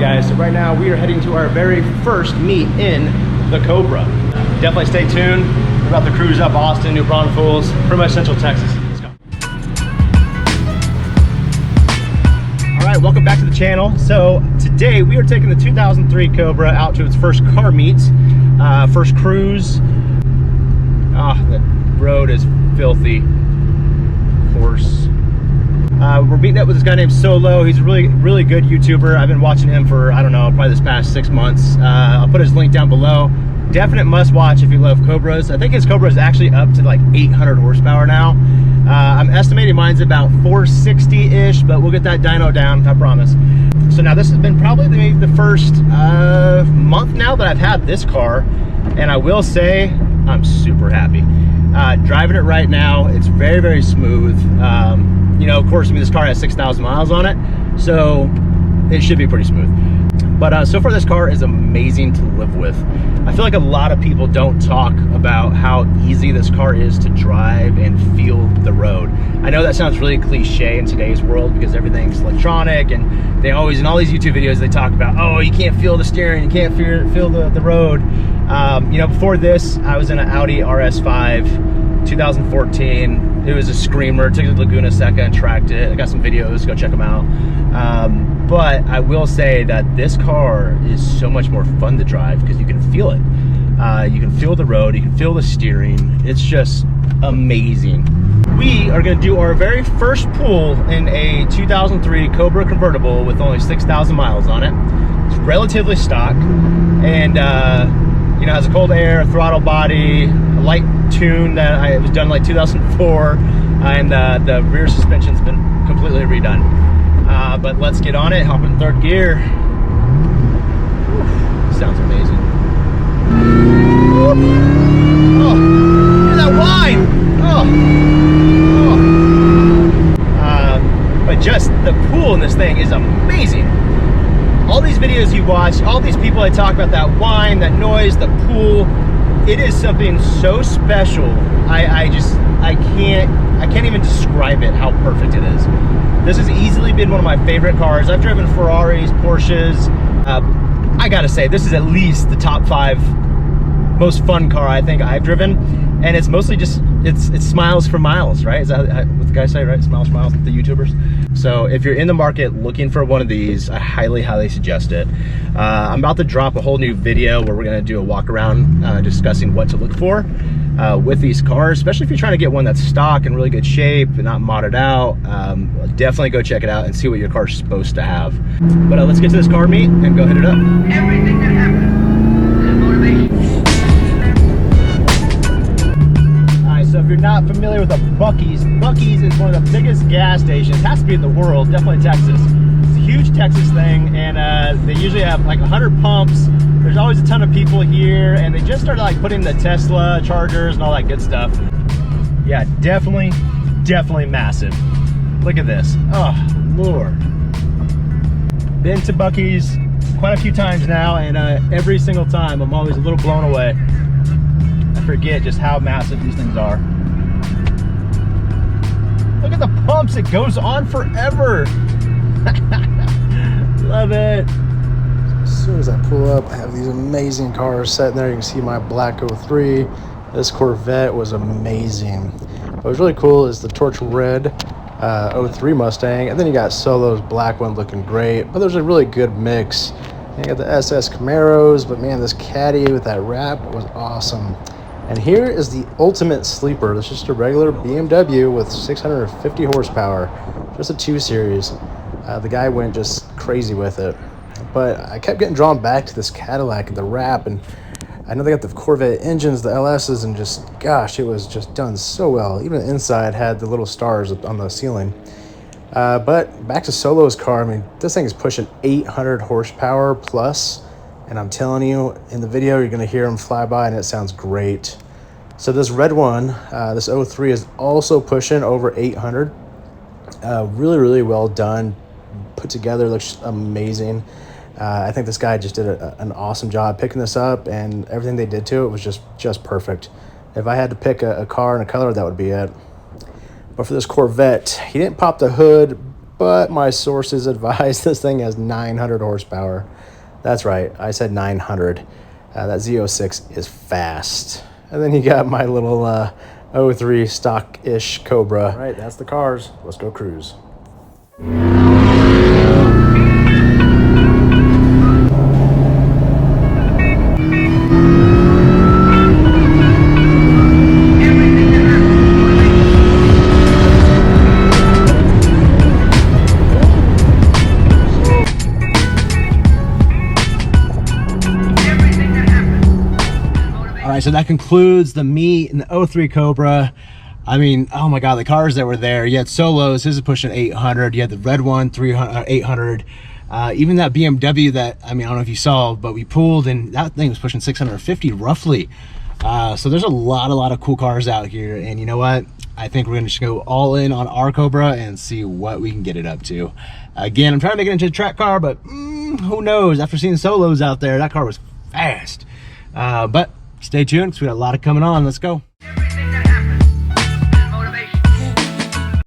guys, so right now we are heading to our very first meet in the Cobra. Definitely stay tuned. We're about to cruise up Austin, New Braunfels, pretty much Central Texas. Let's go. All right, welcome back to the channel. So today we are taking the 2003 Cobra out to its first car meet, first cruise. The road is filthy, of course. We're meeting up with this guy named Solo. He's a really good YouTuber. I've been watching him for, I don't know, probably this past 6 months. I'll put his link down below. Definite must watch if you love Cobras. I think his Cobra is actually up to like 800 horsepower now. I'm estimating mine's about 460-ish, but we'll get that dyno down, I promise. So now this has been probably the first month now that I've had this car, and I will say I'm super happy. Driving it right now, it's very smooth. You know, of course, I mean, this car has 6,000 miles on it, so it should be pretty smooth. But so far, this car is amazing to live with. I feel like a lot of people don't talk about how easy this car is to drive and feel the road. I know that sounds really cliche in today's world because everything's electronic, and they always, in all these YouTube videos, they talk about, oh, you can't feel the steering, you can't feel the road. You know, before this, I was in an Audi RS5, 2014. It was a screamer. Took it to Laguna Seca and tracked it. I got some videos, go check them out. But I will say that this car is so much more fun to drive because you can feel it. You can feel the road, you can feel the steering. It's just amazing. We are gonna do our very first pull in a 2003 Cobra convertible with only 6,000 miles on it. It's relatively stock, and you know, has a cold air, throttle body, a light tune that was done like 2004, and the rear suspension's been completely redone. But let's get on it, hop in third gear. Whew, sounds amazing. Oh, look at that whine! But just the pool in this thing is amazing. All these videos you watch, all these people that talk about that whine, that noise, the pool, it is something so special. I can't even describe it, how perfect it is. This has easily been one of my favorite cars. I've driven Ferraris, Porsches. I gotta say, this is at least the top 5 most fun car I think I've driven. And it's mostly just, it's smiles for miles, right? Is that what the guys say, right? Smiles for miles, the YouTubers. So if you're in the market looking for one of these, I highly suggest it. I'm about to drop a whole new video where we're gonna do a walk around discussing what to look for with these cars, especially if you're trying to get one that's stock in really good shape and not modded out. Definitely go check it out and see what your car's supposed to have. But let's get to this car meet and go hit it up. Everything that happens is motivation. So if you're not familiar with a Buc-ee's, Buc-ee's is one of the biggest gas stations, it has to be in the world, definitely Texas. It's a huge Texas thing, and they usually have like 100 pumps. There's always a ton of people here, and they just started like putting the Tesla chargers and all that good stuff. Yeah, definitely massive. Look at this, oh Lord. Been to Buc-ee's quite a few times now, and every single time I'm always a little blown away. I forget just how massive these things are. Look at the pumps, it goes on forever. Love it. As soon as I pull up, I have these amazing cars sitting there. You can see my black 03. This Corvette was amazing. What was really cool is the torch red 03 Mustang, and then you got Solo's black one looking great, but there's a really good mix. You got the SS Camaros, but man, this Caddy with that wrap was awesome. And here is the ultimate sleeper. This is just a regular BMW with 650 horsepower, just a 2 Series. The guy went just crazy with it. But I kept getting drawn back to this Cadillac and the wrap, and I know they got the Corvette engines, the LS's, and just, gosh, it was just done so well. Even the inside had the little stars on the ceiling. But back to Solo's car, I mean, this thing is pushing 800 horsepower plus. And I'm telling you, in the video, you're gonna hear them fly by and it sounds great. So this red one, this 03 is also pushing over 800. Really well done, put together, looks amazing. I think this guy just did an awesome job picking this up, and everything they did to it was just perfect. If I had to pick a car and a color, that would be it. But for this Corvette, he didn't pop the hood, but my sources advise this thing has 900 horsepower. That's right, I said 900. That Z06 is fast. And then you got my little 03 stock-ish Cobra. All right, that's the cars. Let's go cruise. All right, so that concludes the meet in the 03 Cobra. I mean, oh my God, the cars that were there. You had Solos, this is pushing 800. You had the red one, 800. Even that BMW that, I mean, I don't know if you saw, but we pulled and that thing was pushing 650 roughly. So there's a lot of cool cars out here. And you know what? I think we're gonna just go all in on our Cobra and see what we can get it up to. Again, I'm trying to make it into a track car, but who knows? After seeing Solos out there, that car was fast. But stay tuned because we got a lot of coming on. Let's go.